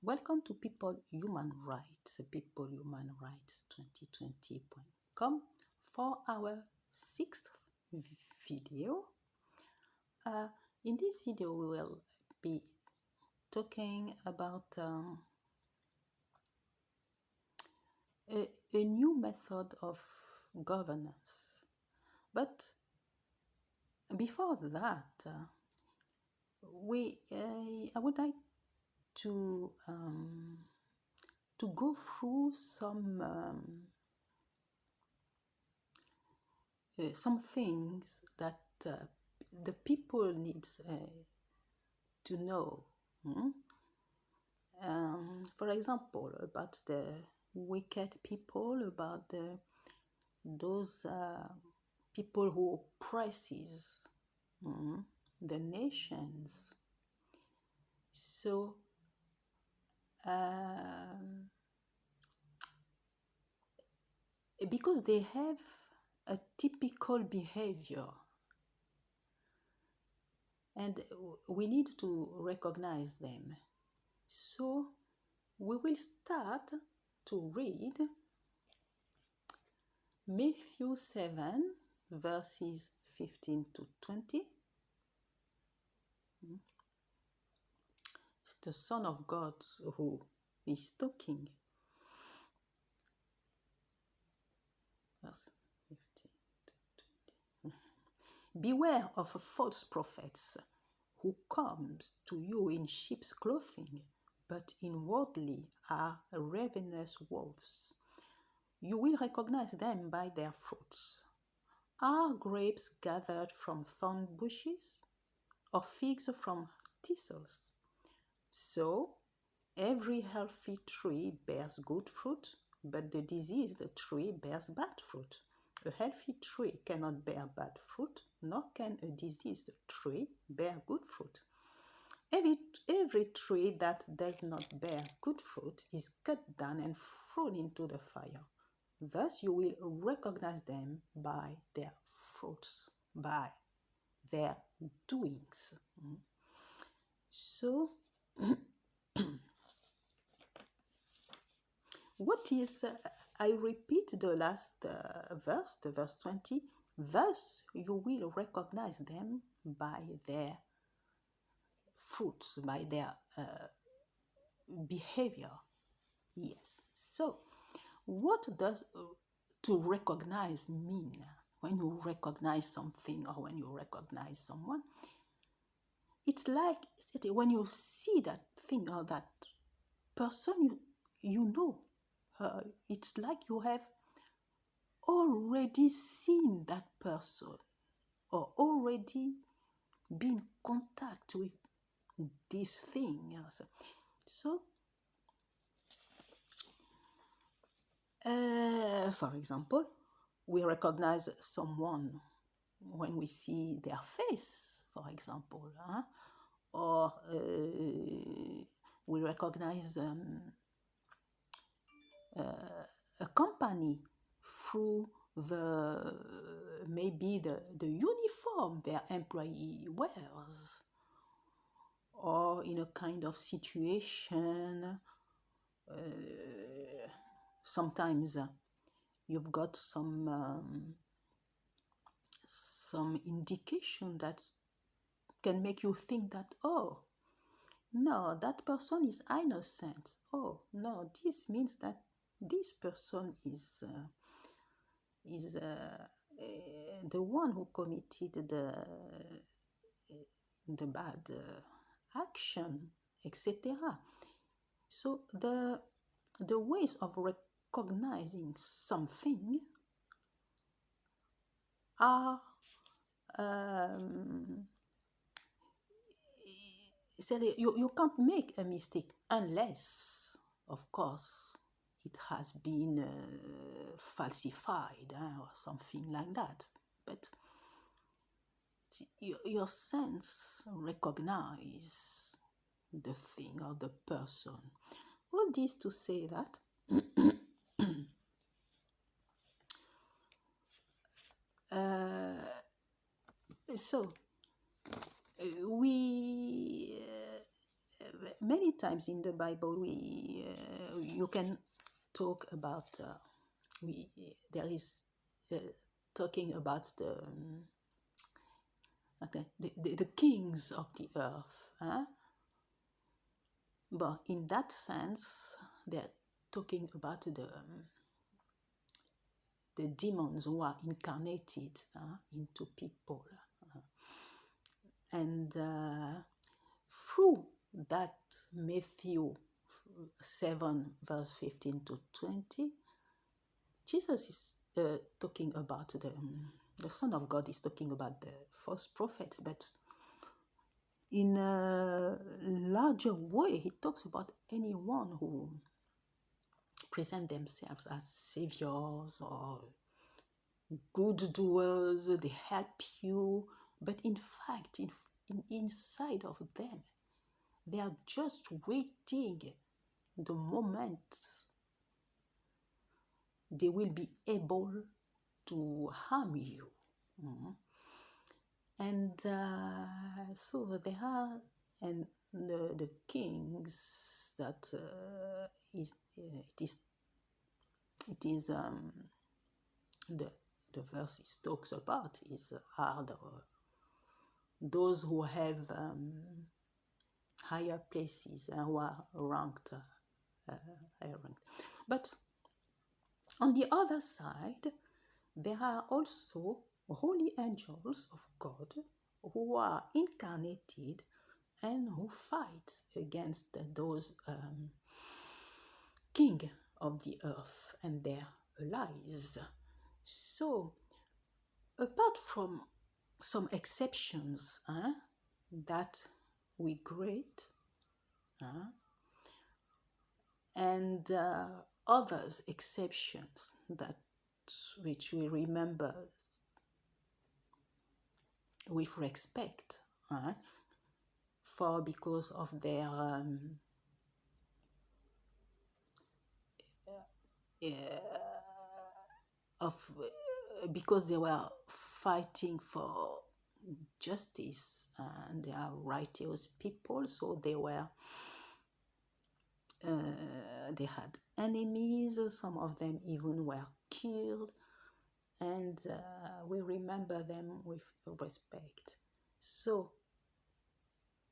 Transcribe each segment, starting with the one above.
Welcome to People Human Rights, People Human Rights 2020.com for our sixth video. In this video, we will be talking about a new method of governance. But before that, I would like to go through some things that the people needs to know. For example, about the wicked people, about those people who oppresses the nations. So because they have a typical behavior, and we need to recognize them. So we will start to read Matthew 7 verses 15 to 20. It's the Son of God who is talking. Verse 15 to 20. Beware of false prophets who comes to you in sheep's clothing, but inwardly are ravenous wolves. You will recognize them by their fruits. Are grapes gathered from thorn bushes, or figs from thistles? So, every healthy tree bears good fruit, but the diseased tree bears bad fruit. A healthy tree cannot bear bad fruit, nor can a diseased tree bear good fruit. Every tree that does not bear good fruit is cut down and thrown into the fire. Thus you will recognize them by their fruits, by their doings. So, what is, I repeat the last verse, the verse 20, thus you will recognize them by their fruits, by their behavior. Yes. So, what does to recognize mean? When you recognize something or when you recognize someone, it's like when you see that thing or that person, you know her. It's like you have already seen that person or already been in contact with this thing. So, for example, we recognize someone when we see their face, for example, or we recognize a company through maybe the uniform their employee wears, or in a kind of situation. Sometimes you've got some indication that can make you think that, oh, no, that person is innocent. Oh, no, this means that this person is the one who committed the bad action, etc. So the ways of recognizing something are you can't make a mistake unless, of course, it has been falsified or something like that. But your sense recognize the thing or the person. All this to say that so we many times in the Bible, you can talk about there is talking about the kings of the earth, huh? But in that sense, they're talking about the demons who are incarnated into people, and through that Matthew 7 verse 15 to 20, Jesus is talking about the Son of God is talking about the false prophets, but in a larger way, he talks about anyone who present themselves as saviors or good doers, they help you, but in fact, inside of them, they are just waiting the moment they will be able to harm you. And so they are, and the kings that it is the verse talks about are those who have higher places and who are ranked higher ranked. But on the other side, there are also holy angels of God who are incarnated and who fight against those king of the earth and their allies. So, apart from some exceptions that we grade, and others exceptions that which we remember with respect, for because of their because they were fighting for justice and they are righteous people, so they had enemies. Some of them even were killed, and we remember them with respect. So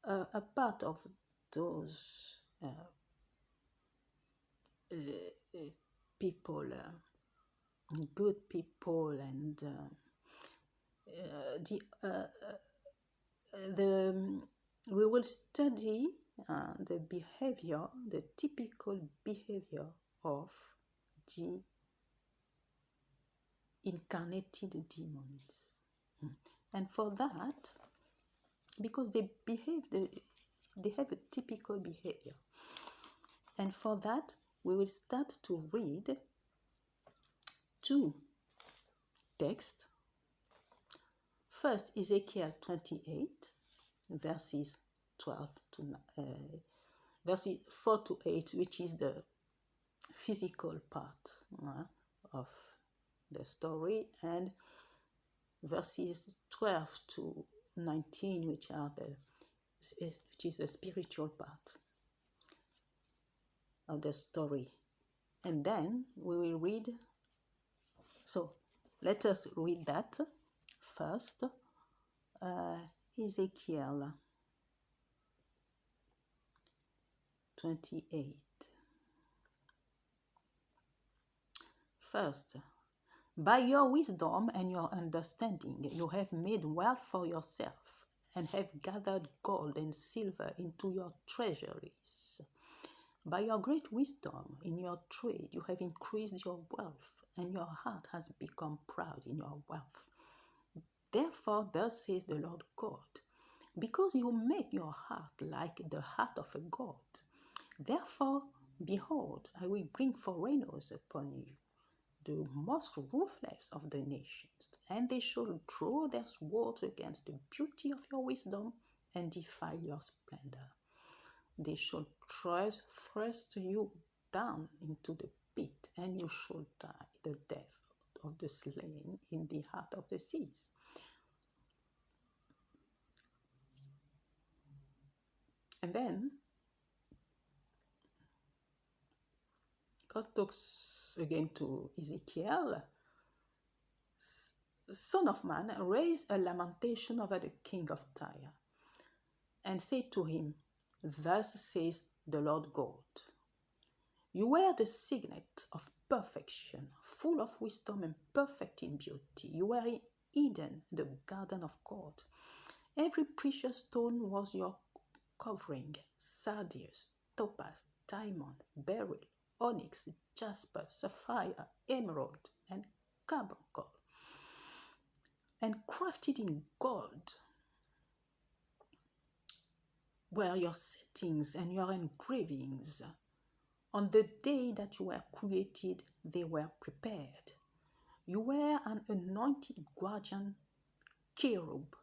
a part of those people, good people, and we will study the typical behavior of the incarnated demons. And for that, because they have a typical behavior, and for that we will start to read two texts. First, Ezekiel 28, verses 4 to 8, which is the physical part of the story, and verses 12 to 19, which is the spiritual part of the story. And then we will read. So let us read that first. Ezekiel 28. First, by your wisdom and your understanding, you have made wealth for yourself and have gathered gold and silver into your treasuries. By your great wisdom in your trade, you have increased your wealth, and your heart has become proud in your wealth. Therefore, thus says the Lord God, because you make your heart like the heart of a god, therefore, behold, I will bring foreigners upon you, the most ruthless of the nations, and they shall draw their swords against the beauty of your wisdom and defile your splendor. They shall thrust you down into the pit, and you shall die the death of the slain in the heart of the seas. And then God talks again to Ezekiel, Son of man, raise a lamentation over the king of Tyre, and say to him, Thus says the Lord God, You were the signet of perfection, full of wisdom and perfect in beauty. You were in Eden, the garden of God. Every precious stone was your covering: sardius, topaz, diamond, beryl, onyx, jasper, sapphire, emerald, and carbuncle. And crafted in gold were your settings and your engravings. On the day that you were created, they were prepared. You were an anointed guardian cherub.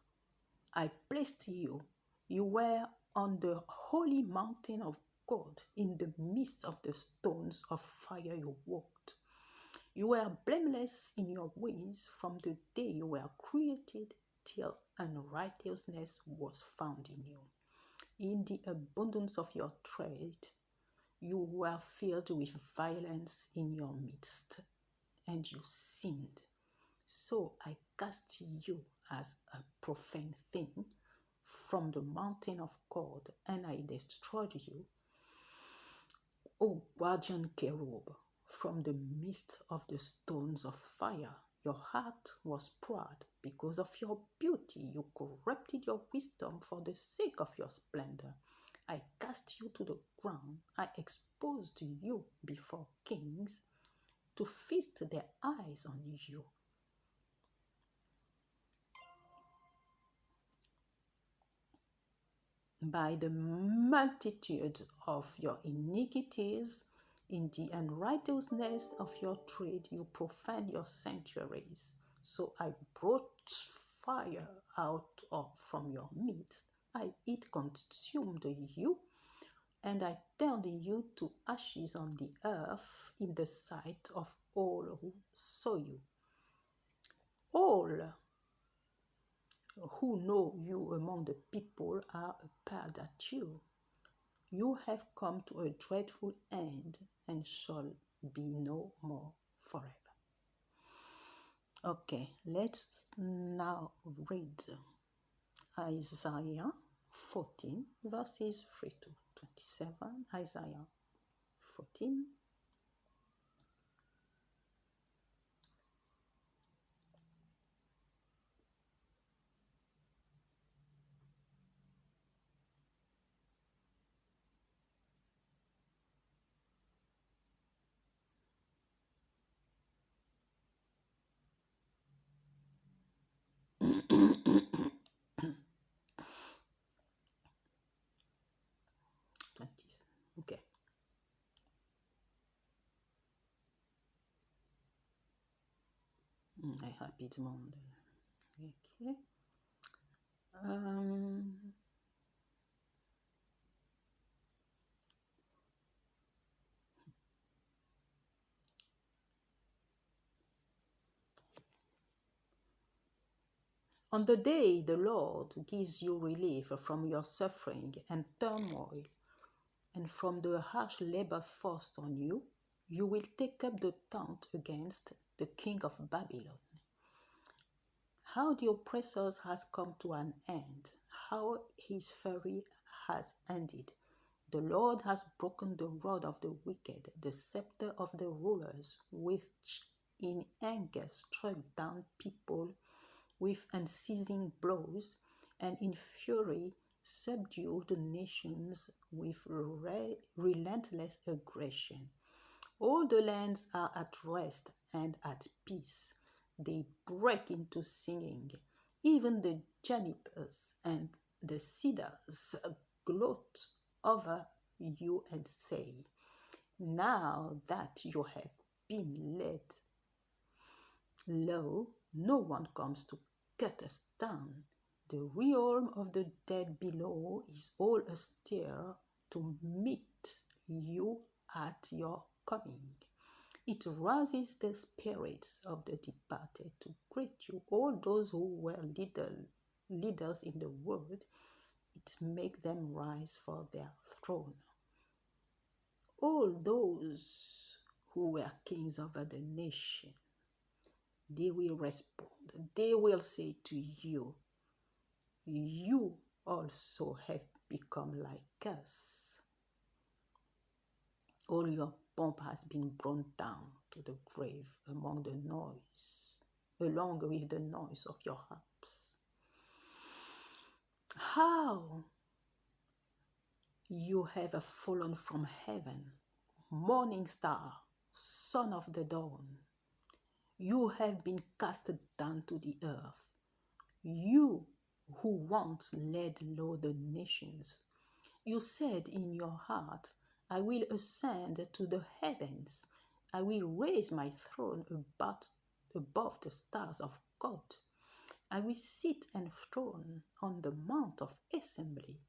I placed you. You were on the holy mountain of God. In the midst of the stones of fire you walked. You were blameless in your ways from the day you were created till unrighteousness was found in you. In the abundance of your trade, you were filled with violence in your midst, and you sinned. So I cast you as a profane thing from the mountain of God, and I destroyed you, O guardian cherub, from the midst of the stones of fire. Your heart was proud because of your beauty. You corrupted your wisdom for the sake of your splendor. I cast you to the ground. I exposed you before kings to feast their eyes on you. By the multitude of your iniquities, in the unrighteousness of your trade, you profaned your sanctuaries. So I brought fire out from your midst. It consumed you, and I turned you to ashes on the earth in the sight of all who saw you. All who know you among the people are appalled at you. You have come to a dreadful end and shall be no more forever. Okay, let's now read Isaiah 14, verses 3 to 27. Isaiah 14. Okay. I happy demande. Okay. On the day the Lord gives you relief from your suffering and turmoil, and from the harsh labor forced on you, you will take up the taunt against the king of Babylon. How the oppressor has come to an end, how his fury has ended. The Lord has broken the rod of the wicked, the scepter of the rulers, which in anger struck down people with unceasing blows, and in fury subdued nations with relentless aggression. All the lands are at rest and at peace. They break into singing. Even the junipers and the cedars gloat over you and say, Now that you have been led low, no one comes to cut us down. The realm of the dead below is all astir to meet you at your coming. It rouses the spirits of the departed to greet you. All those who were leaders in the world, it makes them rise for their throne. All those who were kings over the nation, they will respond. They will say to you, you also have become like us. All your pomp has been brought down to the grave along with the noise of your harps. How you have fallen from heaven, morning star, son of the dawn. You have been cast down to the earth. You who once led low the nations. You said in your heart, I will ascend to the heavens. I will raise my throne above the stars of God. I will sit enthroned on the mount of assembly,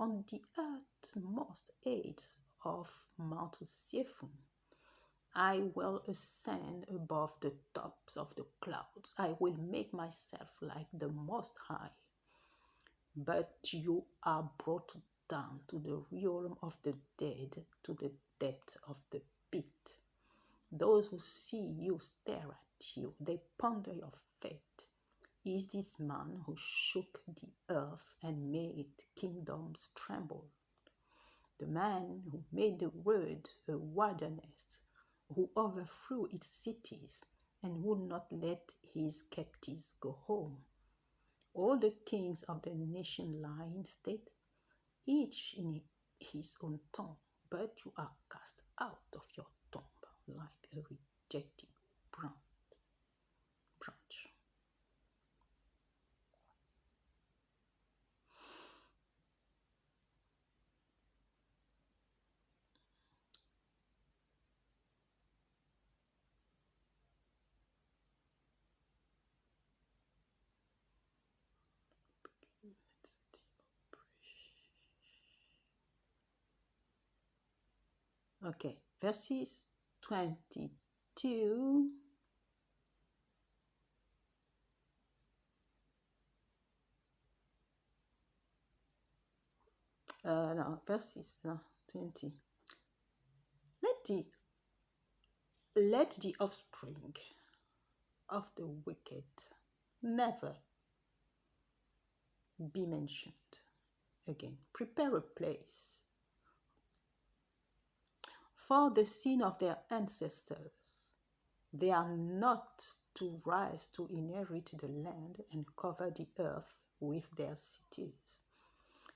on the utmost heights of Mount Sephon. I will ascend above the tops of the clouds. I will make myself like the Most High. But you are brought down to the realm of the dead, to the depth of the pit. Those who see you stare at you. They ponder your fate. Is this man who shook the earth and made kingdoms tremble? The man who made the world a wilderness, who overthrew its cities and would not let his captives go home. All the kings of the nation lie in state, each in his own tomb, but you are cast out of your tomb like a rejected branch. Okay, verses 22. Verses 20. Let the offspring of the wicked never be mentioned again. Prepare a place for the sin of their ancestors. They are not to rise to inherit the land and cover the earth with their cities.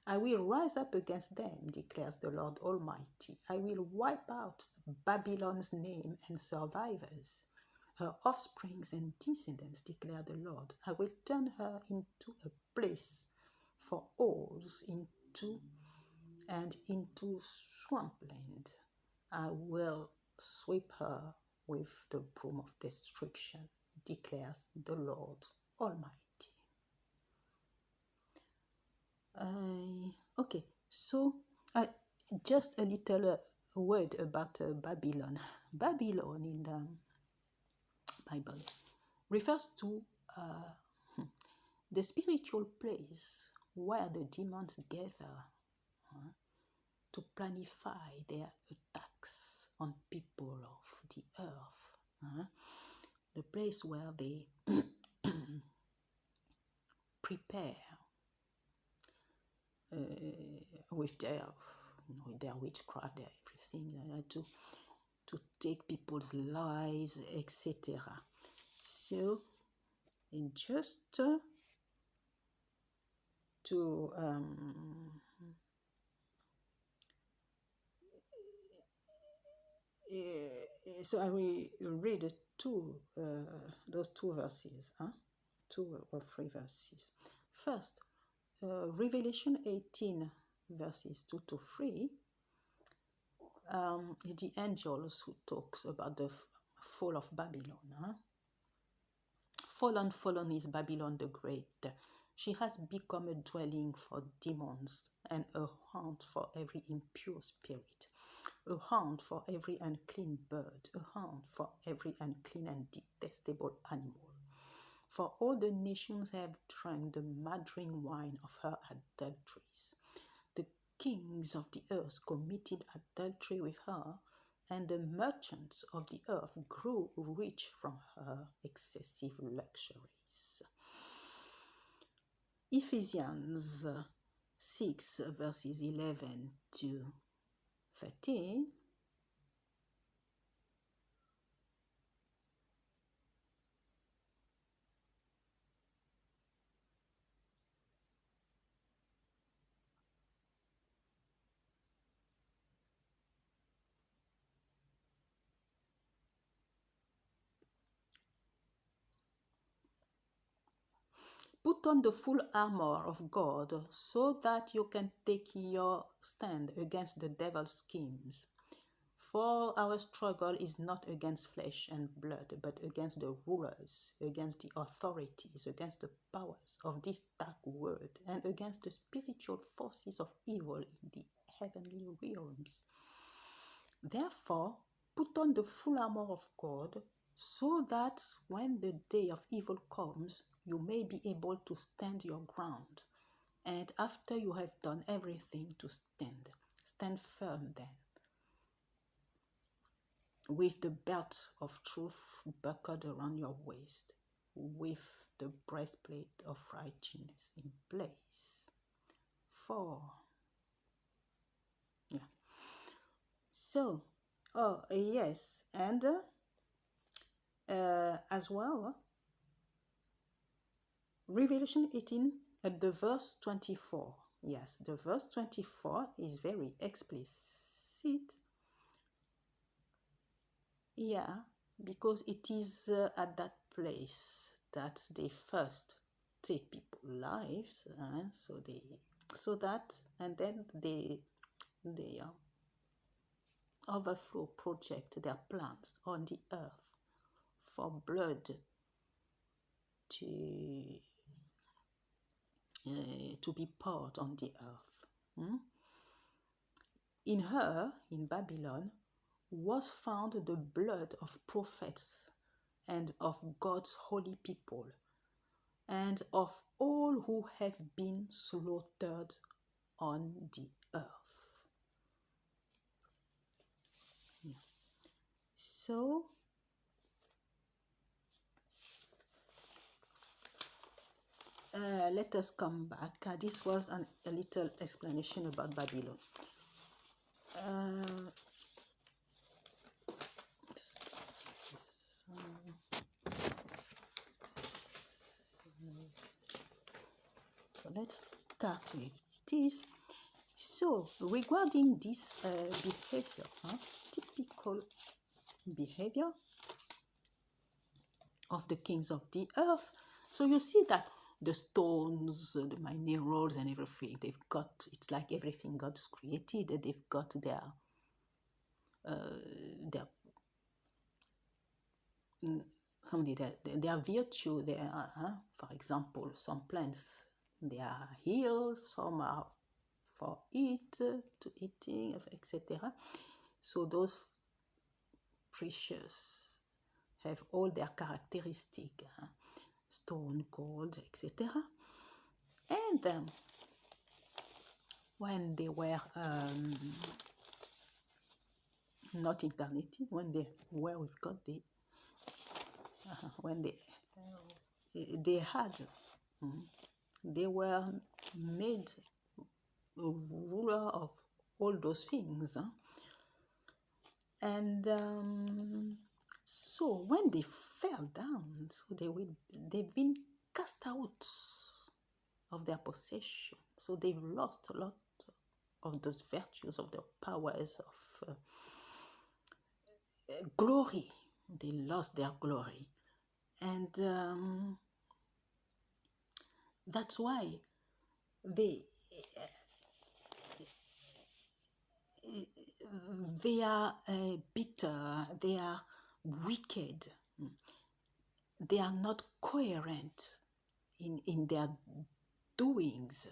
I will rise up against them, declares the Lord Almighty. I will wipe out Babylon's name and survivors, her offsprings and descendants, declare the Lord. I will turn her into a place for owls, into swampland. I will sweep her with the broom of destruction, declares the Lord Almighty. Okay, so just a little word about Babylon. Babylon in the Bible refers to the spiritual place where the demons gather to planify their attacks on people of the earth. The place where they prepare with their witchcraft, their everything, to take people's lives, etc. So, just so I will read those two verses, 2 or 3 verses. First, Revelation 18, verses 2 to 3, the angels who talks about the fall of Babylon. Fallen is Babylon the Great. She has become a dwelling for demons and a haunt for every impure spirit, a haunt for every unclean bird, a haunt for every unclean and detestable animal. For all the nations have drunk the maddering wine of her adulteries. The kings of the earth committed adultery with her, and the merchants of the earth grew rich from her excessive luxuries. Ephesians 6 verses 11 to 13. Put on the full armor of God so that you can take your stand against the devil's schemes. For our struggle is not against flesh and blood, but against the rulers, against the authorities, against the powers of this dark world, and against the spiritual forces of evil in the heavenly realms. Therefore, put on the full armor of God, so that when the day of evil comes, you may be able to stand your ground. And after you have done everything to stand firm then, with the belt of truth buckled around your waist, with the breastplate of righteousness in place. 4. Yeah. So, yes, and as well, Revelation 18 at the verse 24. Yes, the verse 24 is very explicit. Yeah, because it is at that place that they first take people's lives, so that, and then they overflow project their plans on the earth for blood to be poured on the earth. In her, in Babylon, was found the blood of prophets and of God's holy people, and of all who have been slaughtered on the earth. So, let us come back. This was a little explanation about Babylon. So let's start with this. So regarding this behavior, typical behavior of the kings of the earth. So you see that the stones, the minerals and everything, it's like everything God's created. They've got their virtue there. For example, some plants, they are here, some are for to eating, etc. So those precious have all their characteristics, stone, gold, etc. And when they were not incarnated, when they were with God, they were made ruler of all those things. And so when they fell down, so they've been cast out of their possession. So they've lost a lot of those virtues, of the powers of glory. They lost their glory. And that's why they are bitter, they are wicked, they are not coherent in their doings.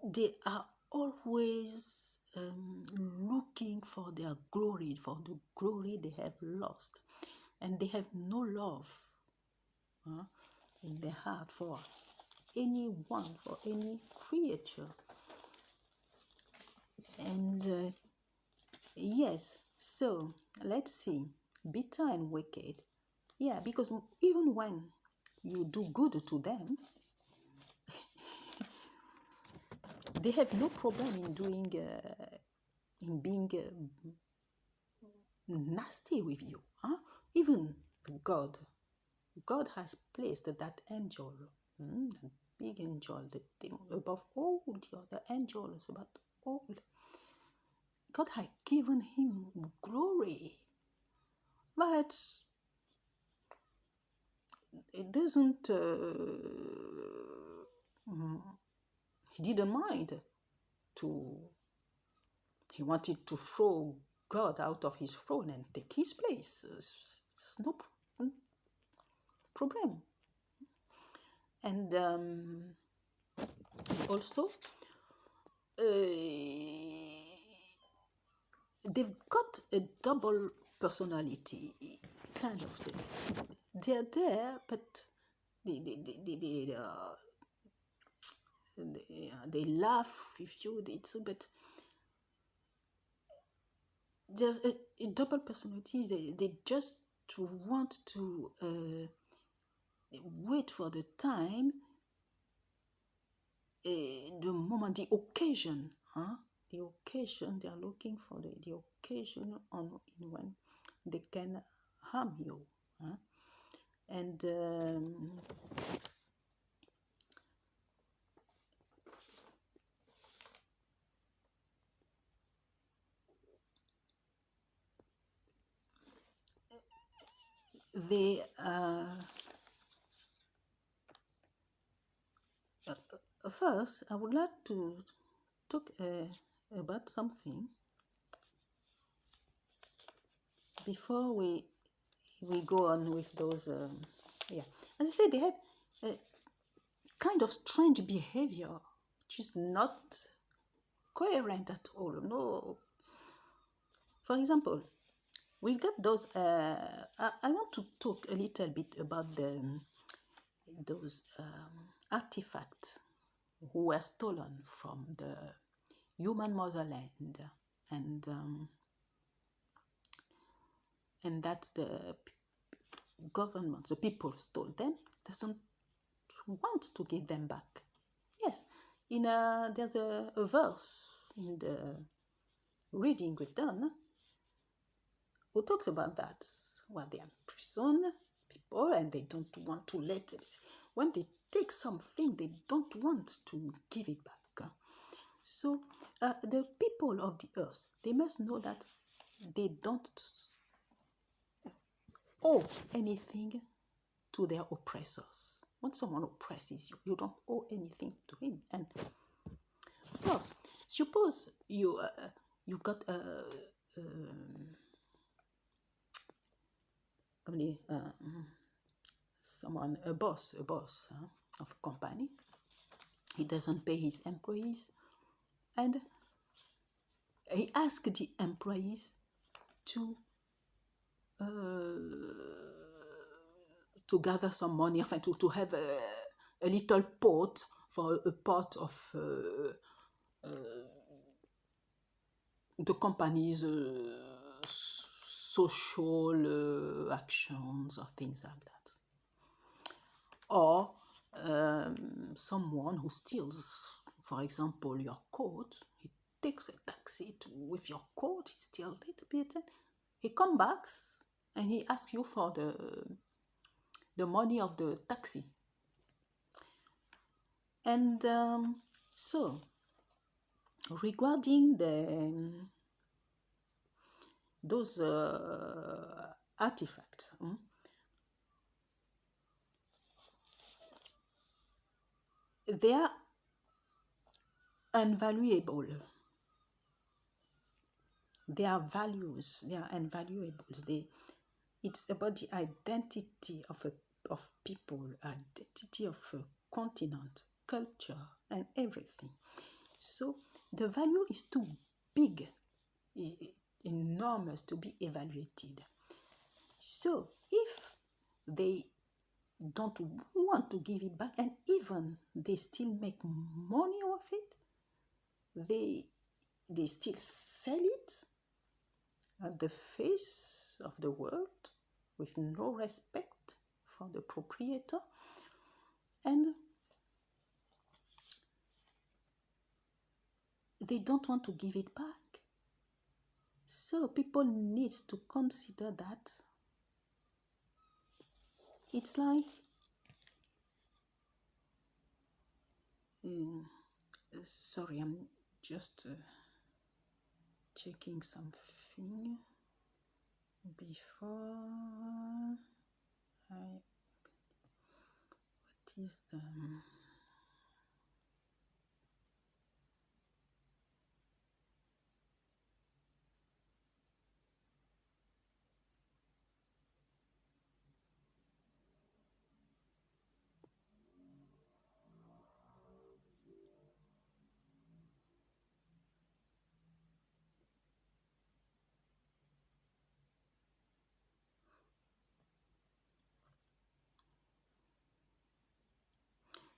They are always looking for their glory, for the glory they have lost, and they have no love in their heart for anyone, for any creature. Yes, so let's see. Bitter and wicked. Yeah, because even when you do good to them, they have no problem in being nasty with you. Huh? Even God, God has placed that angel, that big angel, above all the other angels, about all. God had given him glory, but it doesn't. He didn't mind to. He wanted to throw God out of his throne and take his place. It's no problem. And also, they've got a double personality kind of things. They're there, but they laugh with you, but there's a double personality. They just want to wait for the time, the moment, the occasion, the occasion. They are looking for the occasion in when they can harm you, and they first I would like to talk about something before we go on with those. Yeah, as I said, they have a kind of strange behavior which is not coherent at all. No. For example, we've got those. I want to talk a little bit about those artifacts who were stolen from the human motherland, and that the government, the people stole them, doesn't want to give them back. Yes, there's a verse in the reading we've done who talks about that. Well, they imprison people and they don't want to let it. When they take something, they don't want to give it back. So the people of the earth, they must know that they don't owe anything to their oppressors. When someone oppresses you, you don't owe anything to him. And of course, suppose you've got someone, a boss of a company. He doesn't pay his employees, and he asks the employees to gather some money, to have a little pot for a part of the company's social actions or things like that. Or someone who steals, for example, your coat, he takes a taxi with your coat, he steals a little bit, and he comes back and he asks you for the money of the taxi. And so, regarding those artifacts, they are invaluable. They are values. They are invaluables. It's about the identity of people, identity of a continent, culture, and everything. So the value is too big, enormous to be evaluated. So if they don't want to give it back, and even they still make money off it, they still sell it, at the face of the world with no respect for the proprietor, and they don't want to give it back. So people need to consider that it's like sorry, I'm just checking something before what is the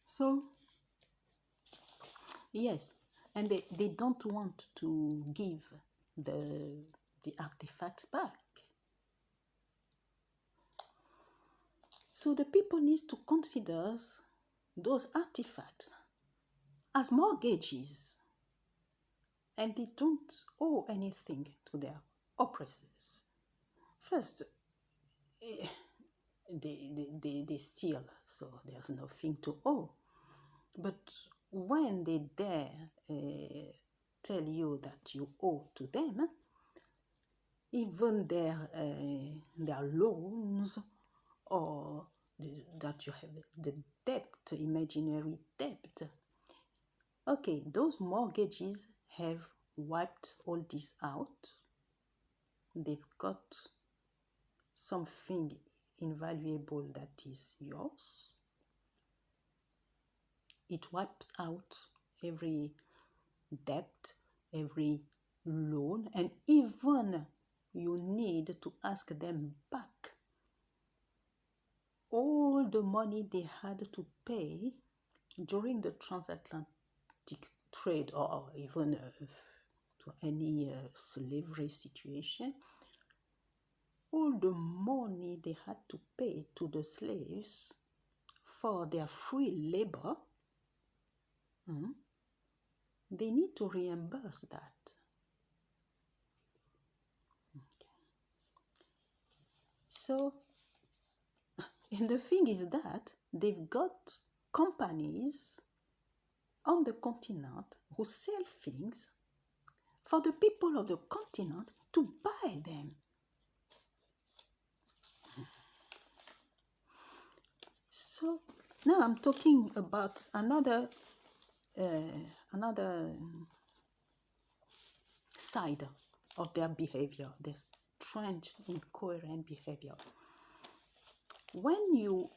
so yes, and they don't want to give the artifacts back. So the people need to consider those artifacts as mortgages, and they don't owe anything to their oppressors. First, they steal, so there's nothing to owe. But when they dare tell you that you owe to them, even their loans, or that you have the debt, imaginary debt. Okay, those mortgages have wiped all this out. They've got something invaluable that is yours. It wipes out every debt, every loan, and even you need to ask them back all the money they had to pay during the transatlantic trade, or even to any slavery situation. All the money they had to pay to the slaves for their free labor, they need to reimburse that. Okay. So, and the thing is that they've got companies on the continent who sell things for the people of the continent to buy them. So now I'm talking about another side of their behavior, their strange, incoherent behavior. When you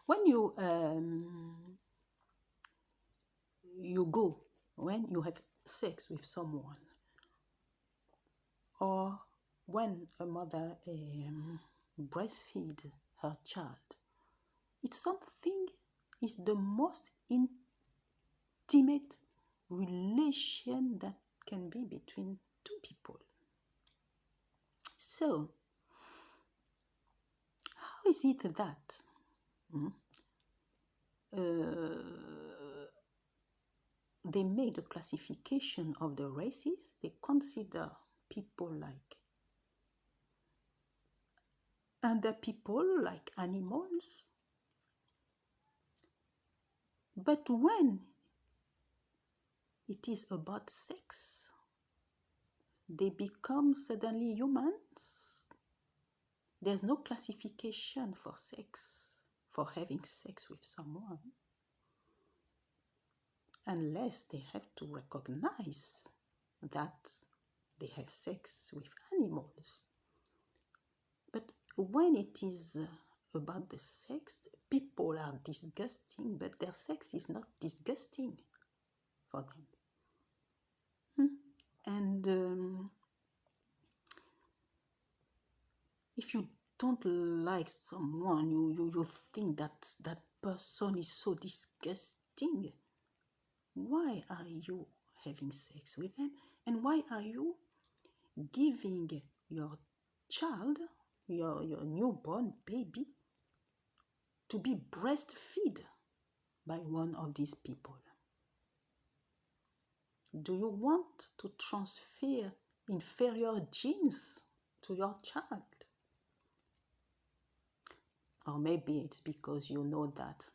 when you go, when you have sex with someone, or when a mother breastfeeds her child, it's the most intimate relation that can be between two people. So, how is it that they made a classification of the races? They consider people like other people, like animals. But when it is about sex, they become suddenly humans. There's no classification for sex, for having sex with someone. unless they have to recognize that they have sex with animals. But when it is about the sex, people are disgusting, but their sex is not disgusting for them. And if you don't like someone, you think that that person is so disgusting, why are you having sex with them? And why are you giving your child, your newborn baby, to be breastfed by one of these people? Do you want to transfer inferior genes to your child? Or maybe it's because you know that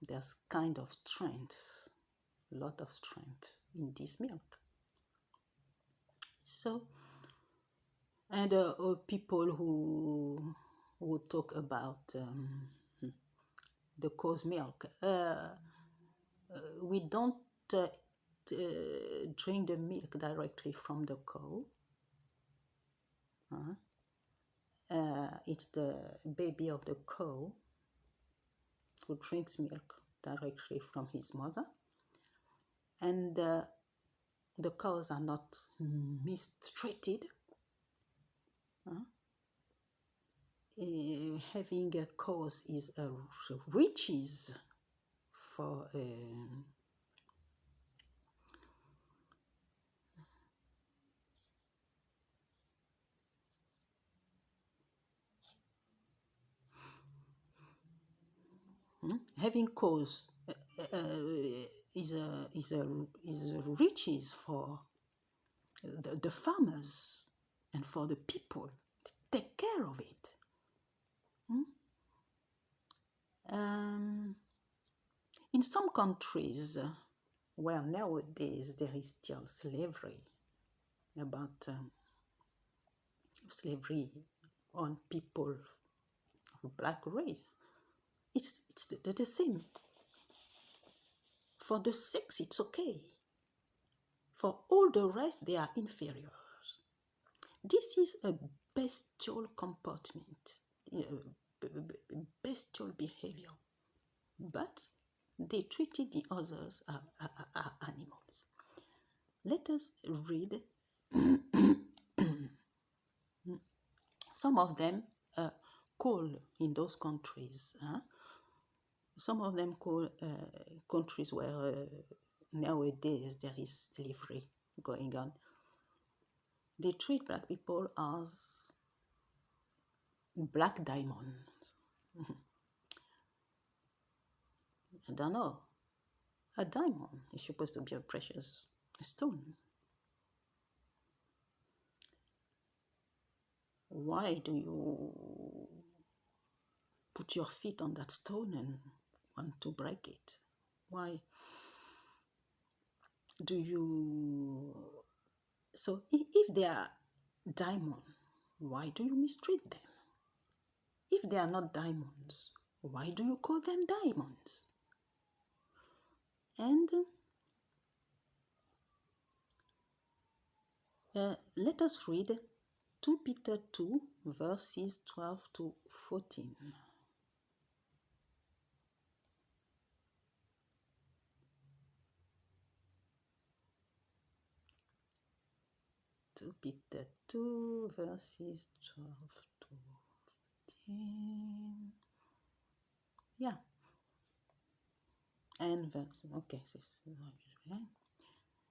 there's kind of strength, a lot of strength in this milk. So, and people who talk about the cow's milk, we don't drink the milk directly from the cow. It's the baby of the cow who drinks milk directly from his mother. And the cows are not mistreated. Having a cows is a riches for having cows is a riches for the farmers and for the people to take care of it. In some countries where nowadays there is still slavery, about slavery on people of black race, it's the same. For the sex, it's okay. For all the rest, they are inferiors. This is a bestial comportment, bestial behavior. But they treated the others as animals. Let us read some of them call in those countries. Some of them call countries where nowadays there is slavery going on. They treat black people as black diamonds. I don't know. A diamond is supposed to be a precious stone. Why do you put your feet on that stone and want to break it? Why do you... So if they are diamond, why do you mistreat them? If they are not diamonds, why do you call them diamonds? And let us read 2 Peter 2 verses 12 to 14. 2 Peter 2 verses 12 to 14. Yeah. And verse, okay.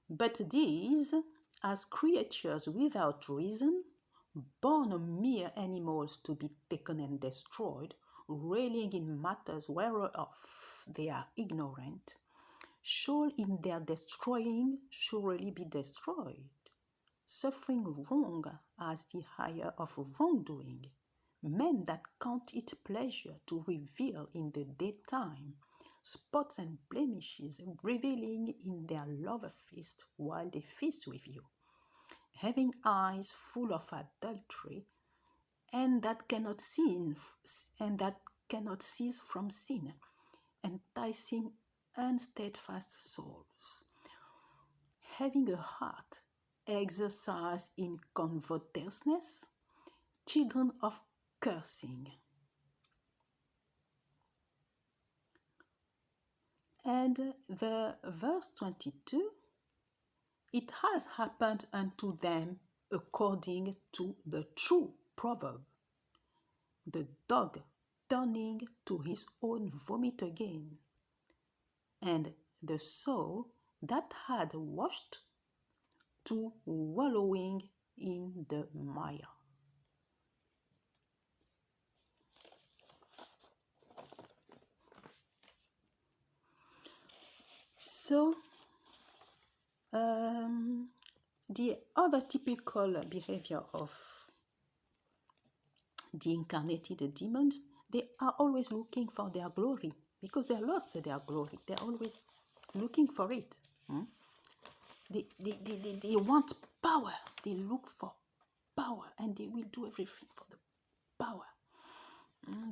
But these, as creatures without reason, born mere animals to be taken and destroyed, railing in matters whereof they are ignorant, shall in their destroying surely be destroyed, suffering wrong as the hire of wrongdoing, men that count it pleasure to reveal in the daytime spots and blemishes, revealing in their love feast while they feast with you, having eyes full of adultery, and that cannot cease from sin, enticing unsteadfast souls, having a heart exercised in covetousness, children of cursing. And the verse 22, it has happened unto them according to the true proverb, the dog turning to his own vomit again, and the soul that had washed to wallowing in the mire. So, the other typical behavior of the incarnated demons, they are always looking for their glory because they lost their glory. They're always looking for it. They want power. They look for power and they will do everything for the power.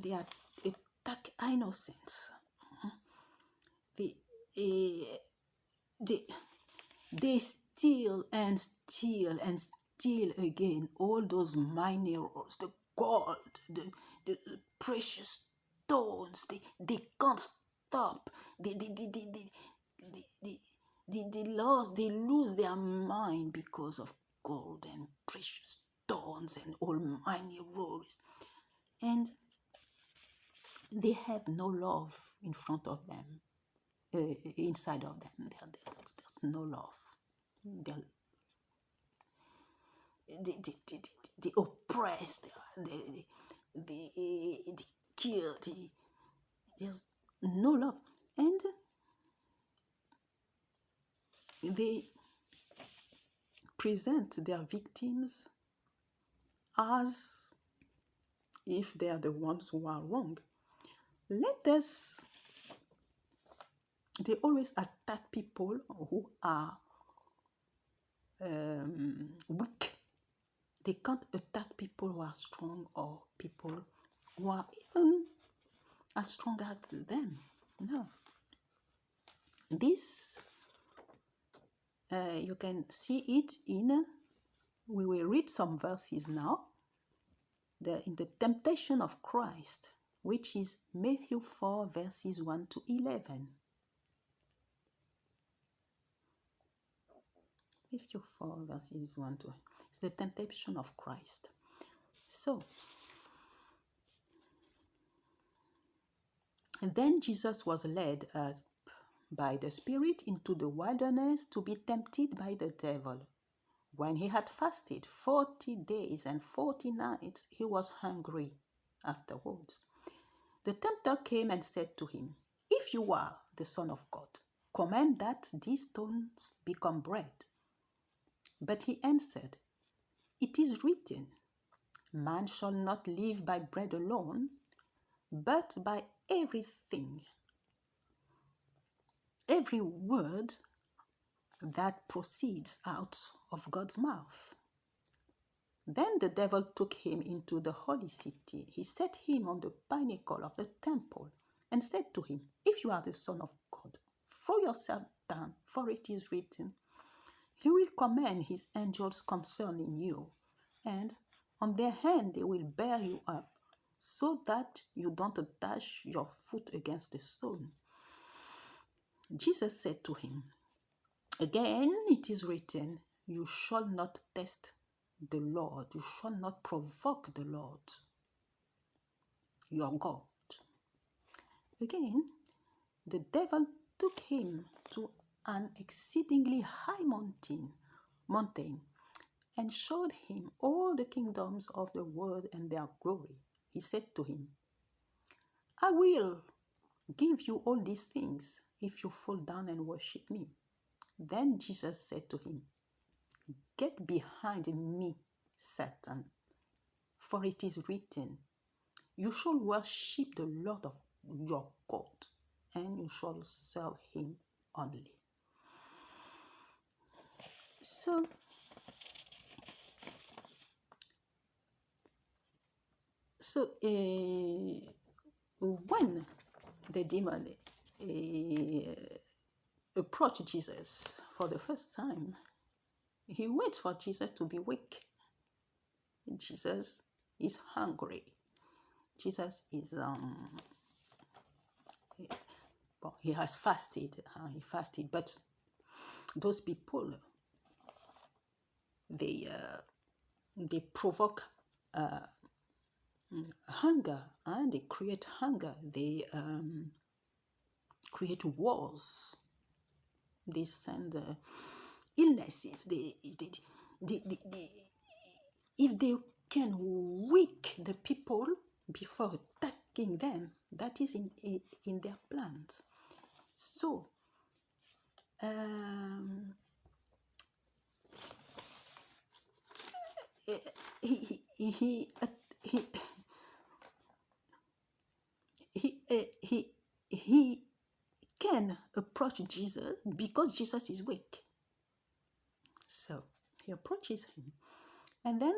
They attack innocence. They, they steal and steal and steal again all those minerals, the gold, the precious stones. They can't stop. They lose their mind because of gold and precious stones and all minerals. And they have no love in front of them. Inside of them, there's no love. They oppress, they kill, there's no love. And they present their victims as if they are the ones who are wrong. They always attack people who are weak. They can't attack people who are strong or people who are even as strong as them. No. This, you can see it we will read some verses now, in the temptation of Christ, which is Matthew 4, verses 1 to 11. Matthew 4, verses 1 to 11. It's the temptation of Christ. So, and then Jesus was led by the Spirit into the wilderness to be tempted by the devil. When he had fasted 40 days and 40 nights, he was hungry afterwards. The tempter came and said to him, "If you are the Son of God, command that these stones become bread." But he answered, "It is written, man shall not live by bread alone, but by every word that proceeds out of God's mouth." Then the devil took him into the holy city. He set him on the pinnacle of the temple and said to him, "If you are the Son of God, throw yourself down, for it is written, He will command His angels concerning you, and on their hand they will bear you up, so that you don't dash your foot against a stone." Jesus said to him, "Again it is written, you shall not test the Lord, you shall not provoke the Lord, your God." Again, the devil took him to an exceedingly high mountain, and showed him all the kingdoms of the world and their glory. He said to him, "I will give you all these things if you fall down and worship me." Then Jesus said to him, "Get behind me, Satan, for it is written, you shall worship the Lord of your God, and you shall serve him only." So, when the demon approach Jesus for the first time, he waits for Jesus to be weak. Jesus is hungry. Jesus is well, he has fasted. He fasted, but those people they provoke hunger, and they create hunger. They create wars. They send illnesses. If they can weak the people before attacking them, that is in their plans. So he he he he can approach Jesus because Jesus is weak. So he approaches him, and then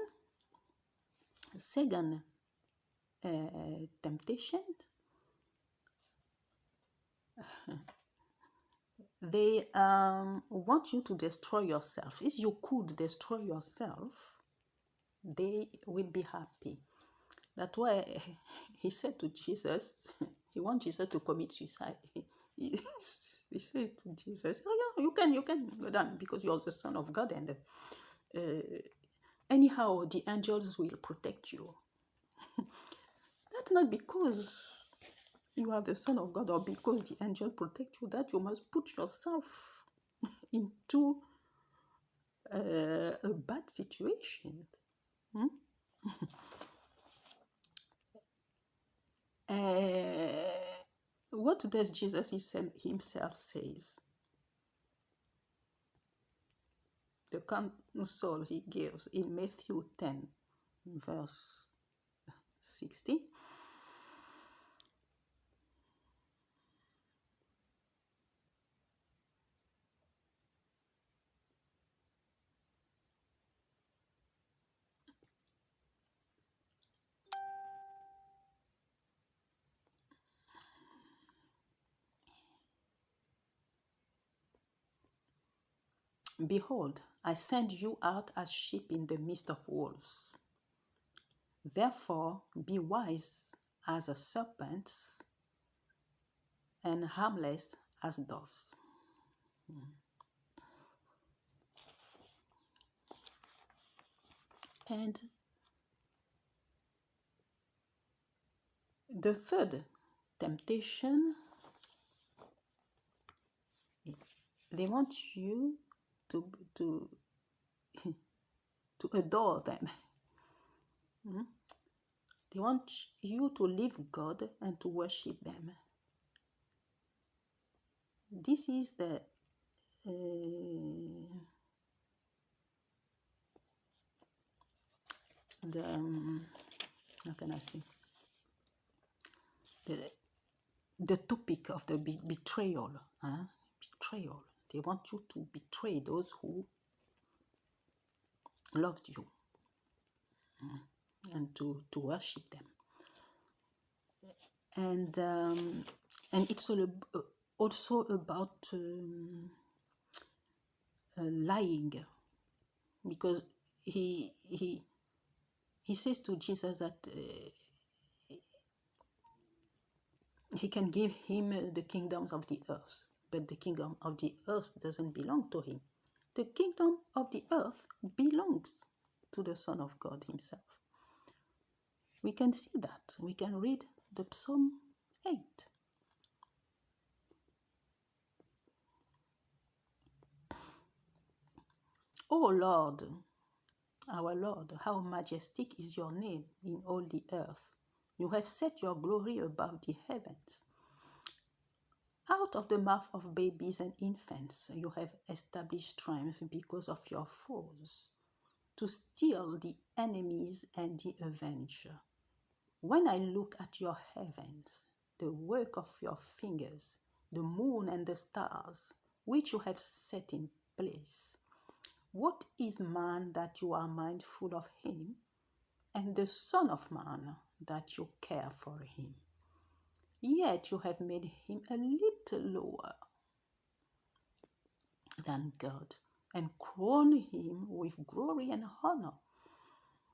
second temptation, they want you to destroy yourself. If you could destroy yourself, they will be happy. That's why he said to Jesus, he wants Jesus to commit suicide. He said to Jesus, "Oh yeah, you can go down because you're the Son of God, and anyhow the angels will protect you." That's not because you are the Son of God or because the angel protect you, that you must put yourself into a bad situation. What does Jesus himself says? The counsel he gives in Matthew 10, verse 60. Behold, I send you out as sheep in the midst of wolves. Therefore, be wise as serpents and harmless as doves. And the third temptation, they want you to adore them. They want you to leave God and to worship them. This is the how can I say, the topic of the betrayal. Betrayal. They want you to betray those who loved you, and to worship them. And it's also about lying, because he says to Jesus that he can give him the kingdoms of the earth, but the kingdom of the earth doesn't belong to him. The kingdom of the earth belongs to the Son of God himself. We can see that. We can read the Psalm 8. O Lord, our Lord, how majestic is your name in all the earth. You have set your glory above the heavens. Out of the mouth of babies and infants, you have established strength because of your foes, to still the enemies and the avenger. When I look at your heavens, the work of your fingers, the moon and the stars, which you have set in place, what is man that you are mindful of him, and the Son of Man that you care for him? Yet you have made him a little lower than God and crowned him with glory and honor.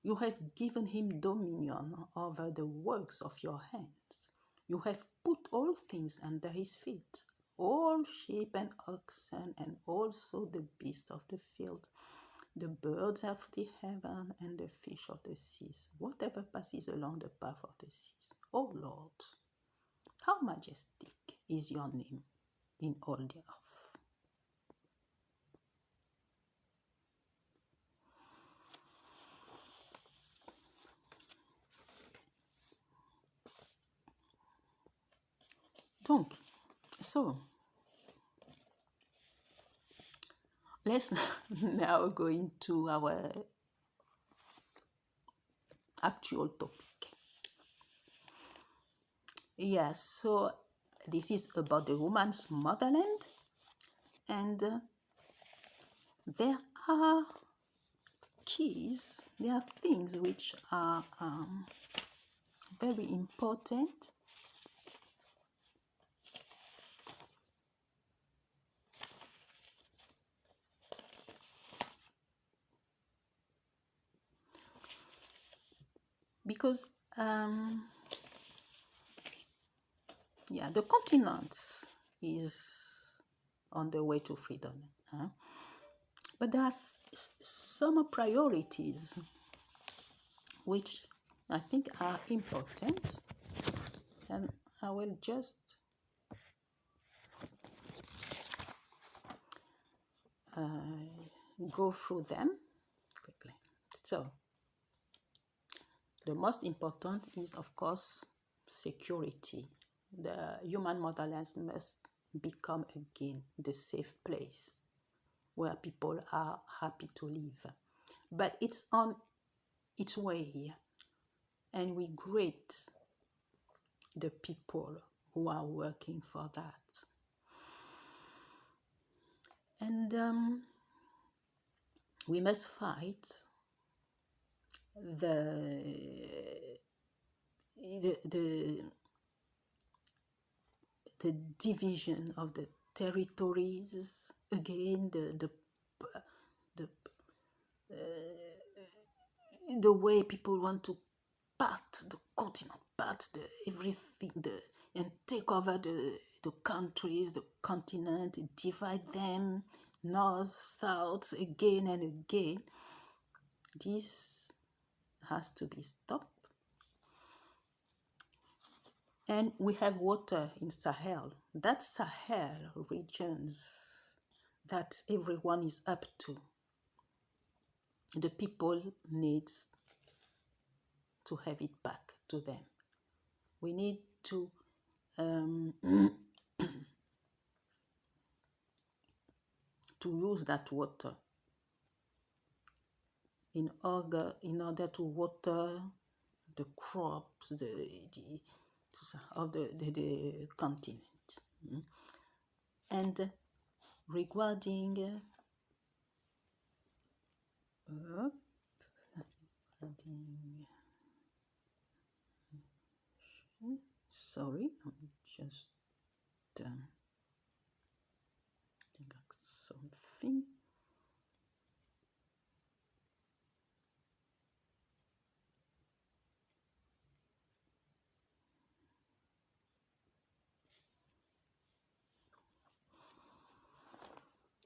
You have given him dominion over the works of your hands. You have put all things under his feet, all sheep and oxen, and also the beasts of the field, the birds of the heaven, and the fish of the seas, whatever passes along the path of the seas. O Lord, how majestic is your name in all the earth. Donc, so let's now go into our actual topic. Yes, so this is about the woman's motherland, and there are keys, there are things which are very important. Because the continent is on the way to freedom, but there are some priorities which I think are important, and I will just go through them quickly. So the most important is, of course, security. The human motherland must become again the safe place where people are happy to live. But it's on its way, and we greet the people who are working for that. And we must fight the division of the territories, again the way people want to part the continent, part the everything, and take over the countries, the continent, divide them north, south, again and again. This has to be stopped. And we have water in Sahel. That Sahel regions that everyone is up to. The people need to have it back to them. We need to to use that water in order to water the crops of the continent. And regarding sorry, I'm just think of something.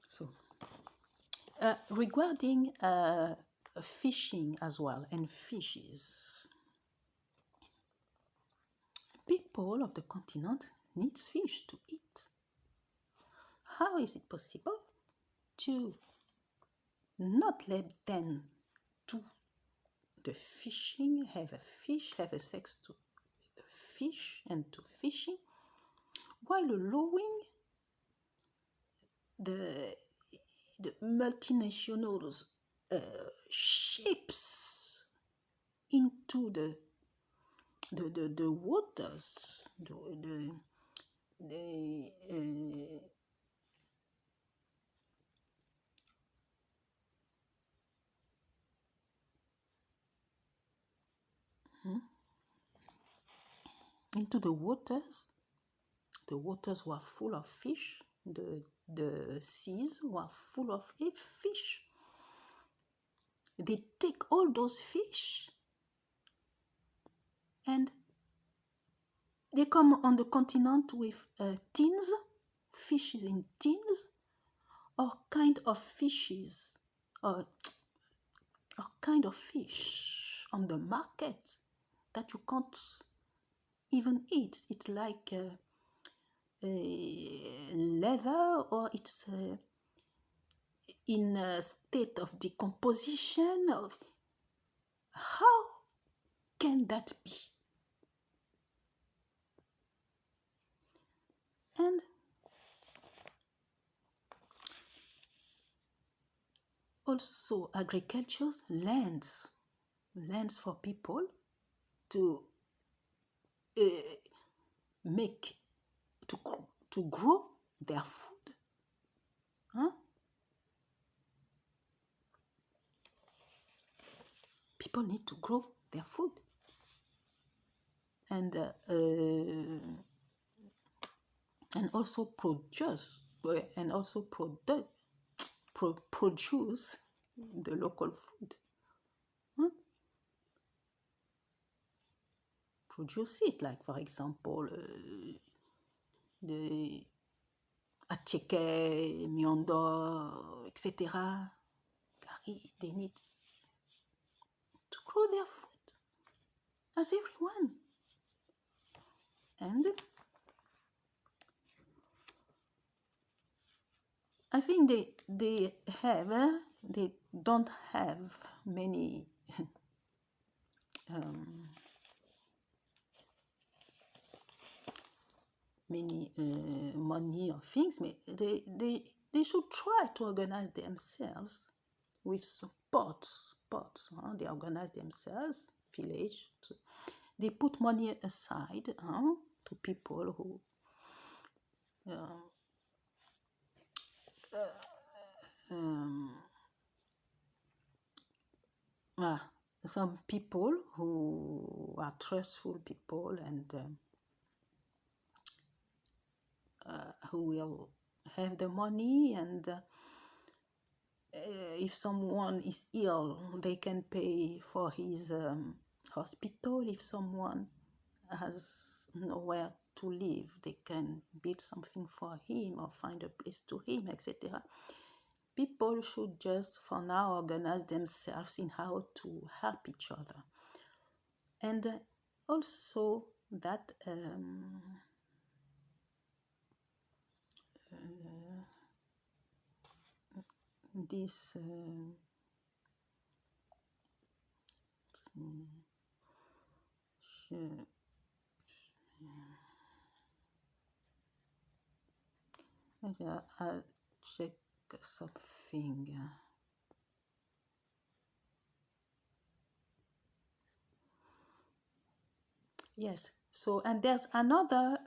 So regarding fishing as well and fishes, people of the continent needs fish to eat. How is it possible to not let them do the fishing, have a fish, have a sex to the fish and to fishing, while allowing the multinationals ships into the waters, into the waters. The waters were full of fish. The seas were full of fish. They take all those fish and they come on the continent with tins, fishes in tins, or kind of fishes, or kind of fish on the market that you can't even eat. It's like leather, or it's in a state of decomposition. How can that be? And also agriculture's lands for people to make to grow their food. Huh? People need to grow their food, and also produce the local food. Huh? Produce it, like for example, the attiéké, miondo, etc. They need to grow their food as everyone. And I think they don't have many money or things. They should try to organize themselves with sports. They organize themselves, village. They put money aside to people who some people who are trustful people, and who will have the money, and if someone is ill, they can pay for his hospital. If someone has nowhere to live, they can build something for him or find a place to him, etc. People should just, for now, organize themselves in how to help each other. And also that this I'll check something. Yes. So, and there's another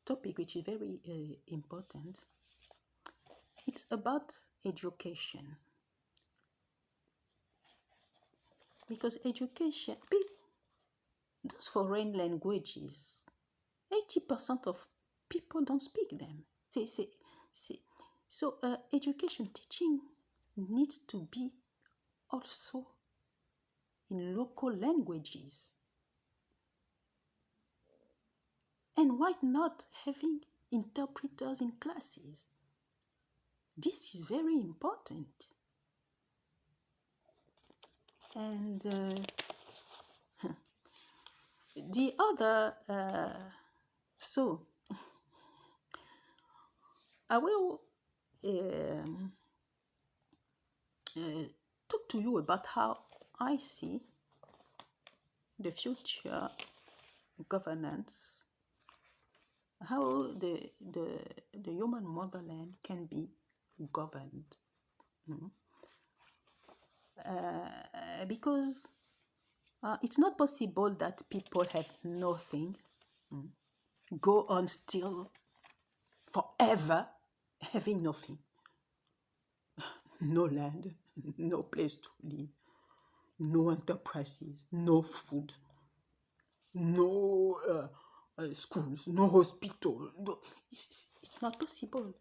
topic which is very important. It's about education. Because education, those foreign languages, 80% of people don't speak them. So education, teaching needs to be also in local languages. And why not having interpreters in classes? This is very important. And the other, so I will talk to you about how I see the future governance, how the human motherland can be governed. Because it's not possible that people have nothing, go on still forever having nothing. No land, no place to live, no enterprises, no food. no schools, no hospital. No, it's not possible.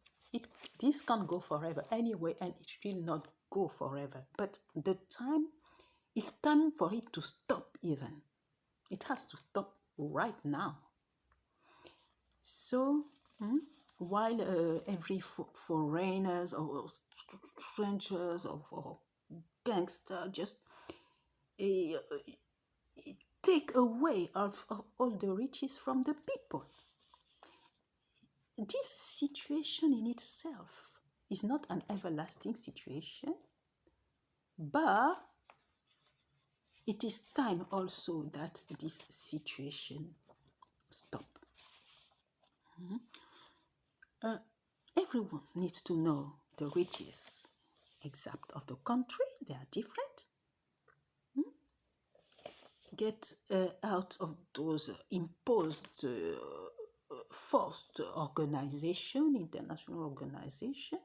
This can't go forever anyway, and it will not go forever. But it's time for it to stop even. It has to stop right now. So, while every foreigners or strangers or gangster just uh, take away of all the riches from the people, this situation in itself is not an everlasting situation, but it is time also that this situation stop. Everyone needs to know the riches exact of the country. They are different. Get out of those imposed, forced organization, international organization,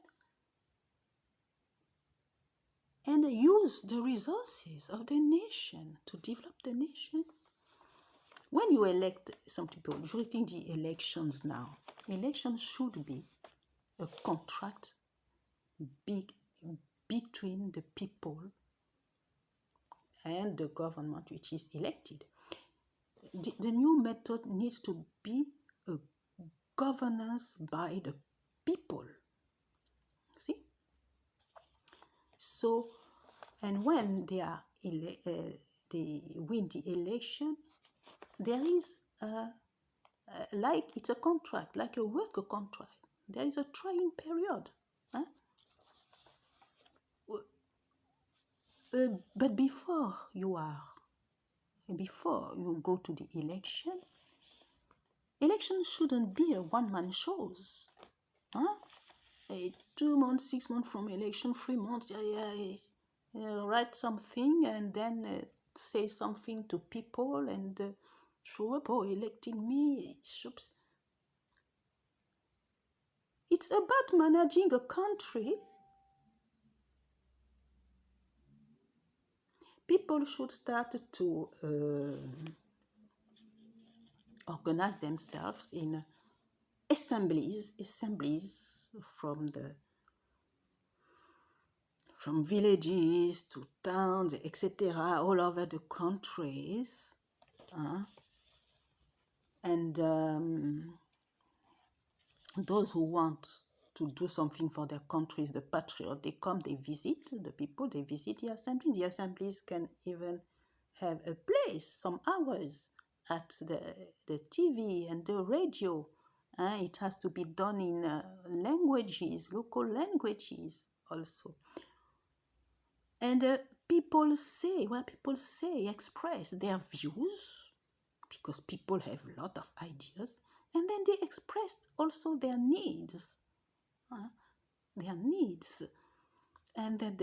and use the resources of the nation to develop the nation. When you elect some people, during the elections now, elections should be a contract between the people and the government which is elected. The new method needs to be a governance by the people. See? So, and when they win the election, there is like it's a contract, like a worker contract. There is a trying period. Huh? But before you go to the election shouldn't be a one-man shows. Huh? 2 months, 6 months from election, 3 months, write something and then say something to people and show up, electing me. It's about managing a country. People should start to organize themselves in assemblies from villages to towns, etc., all over the countries. And those who want to do something for their countries, the patriots, they come, they visit the people, they visit the assembly. The assemblies can even have a place, some hours at the TV and the radio. It has to be done in languages, local languages also. And people say, express their views, because people have a lot of ideas, and then they express also their needs. And then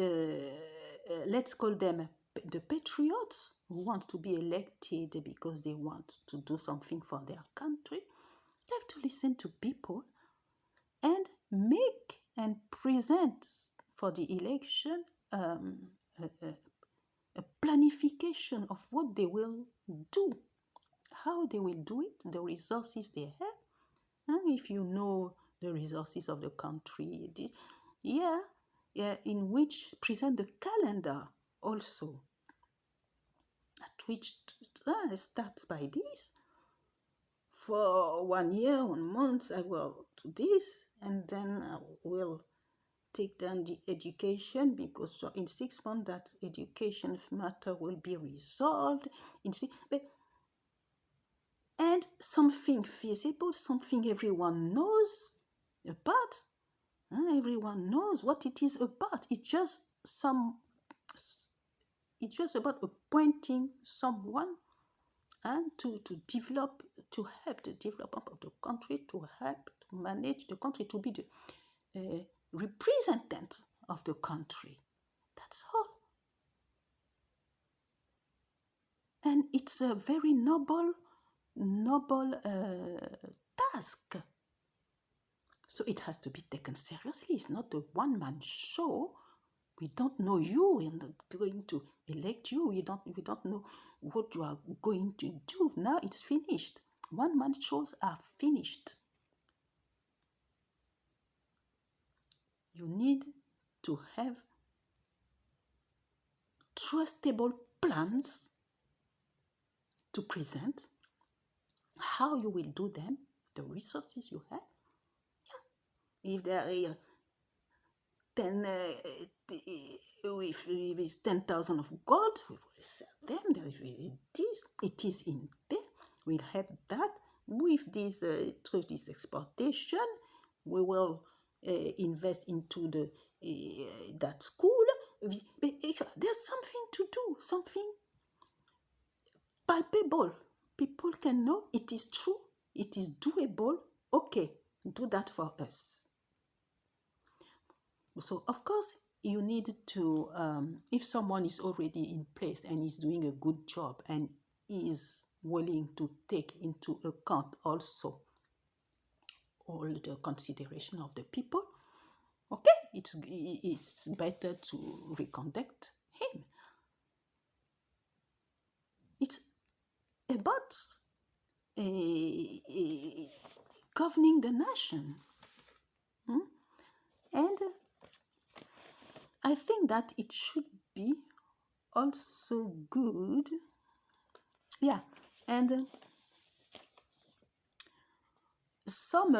let's call them the patriots who want to be elected because they want to do something for their country. You have to listen to people and make and present for the election a planification of what they will do, how they will do it, the resources they have. And if you know the resources of the country, in which present the calendar also, at which starts by this. For 1 year, 1 month, I will do this, and then I will take down the education, because in 6 months that education matter will be resolved. And something feasible, something everyone knows about. Everyone knows what it is about. It's just about appointing someone and to develop, to help the development of the country, to help to manage the country, to be the representative of the country. That's all. And it's a very noble task. So it has to be taken seriously. It's not a one-man show. We don't know you. We're not going to elect you. We don't know what you are going to do. Now it's finished. One-man shows are finished. You need to have trustable plans to present, how you will do them, the resources you have. If there are 10, with 10,000 of gold, we will sell them. There is this, it is in there. We'll have that. With this, through this exportation, we will invest into the that school. There's something to do, something palpable. People can know it is true, it is doable. Okay, do that for us. So, of course, you need to, if someone is already in place and is doing a good job and is willing to take into account also all the consideration of the people, okay, it's better to reconduct him. It's about governing the nation. And I think that it should be also good. Yeah, and some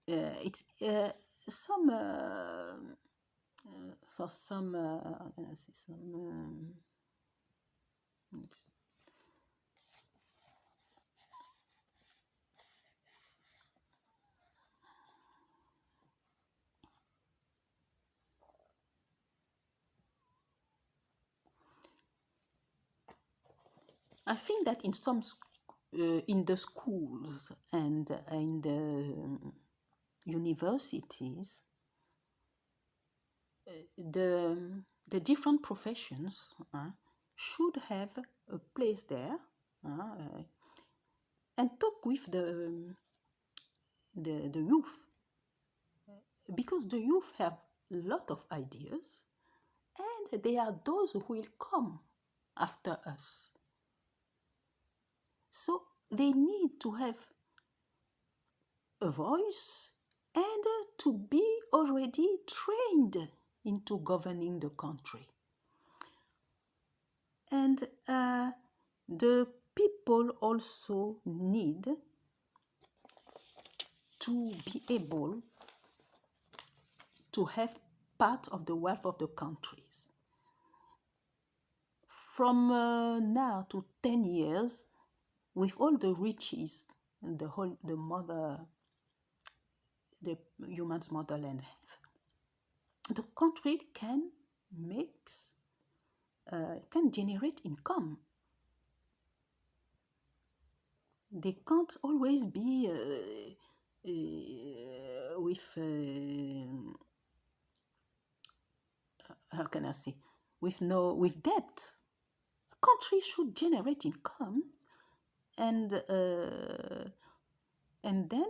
it's some for some how can I say some I think that in some in the schools and in the universities, the different professions should have a place there, and talk with the youth, because the youth have a lot of ideas, and they are those who will come after us. So they need to have a voice and to be already trained into governing the country. And the people also need to be able to have part of the wealth of the countries. From now to 10 years, with all the riches and the human's motherland have, the country can generate income. They can't always be with how can I say, with debt. A country should generate incomes and then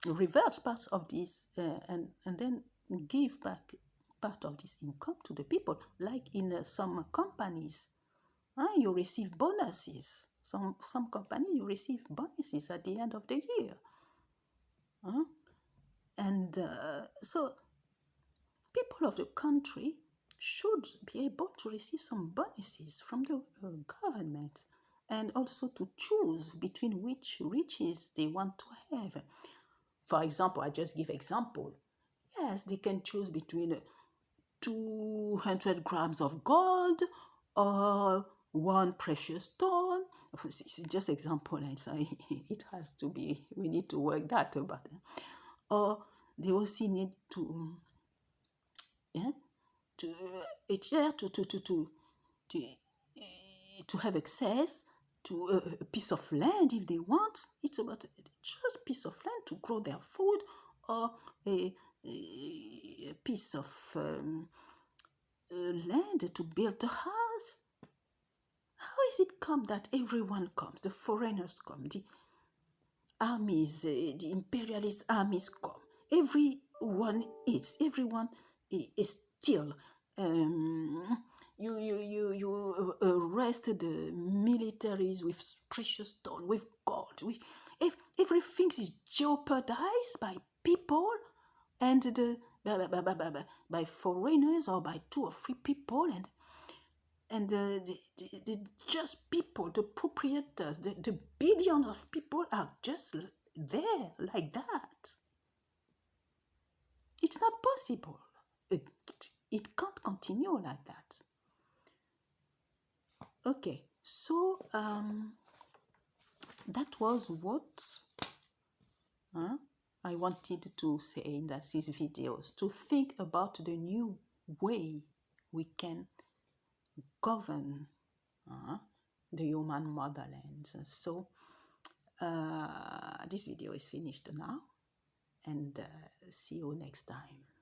revert parts of this and then give back part of this income to the people. Like in some companies, you receive bonuses. Some companies, you receive bonuses at the end of the year. And so people of the country should be able to receive some bonuses from the government, and also to choose between which riches they want to have. For example, I just give example. Yes, they can choose between 200 grams of gold or one precious stone. It's just example, and so it has to be, we need to work that about it. Or they also need to to have access to a piece of land if they want. It's about just a piece of land to grow their food, or a piece of land to build a house. How is it come that everyone comes? The foreigners come, the armies, the imperialist armies come. Every one eats, everyone is still. You arrest the militaries with precious stone, with gold, with everything is jeopardized by people and by foreigners or by 2 or 3 people, and the just people, the proprietors, the billions of people are just there like that. It's not possible. It can't continue like that. Okay, so that was what I wanted to say in these videos, to think about the new way we can govern the human motherland. So this video is finished now, and see you next time.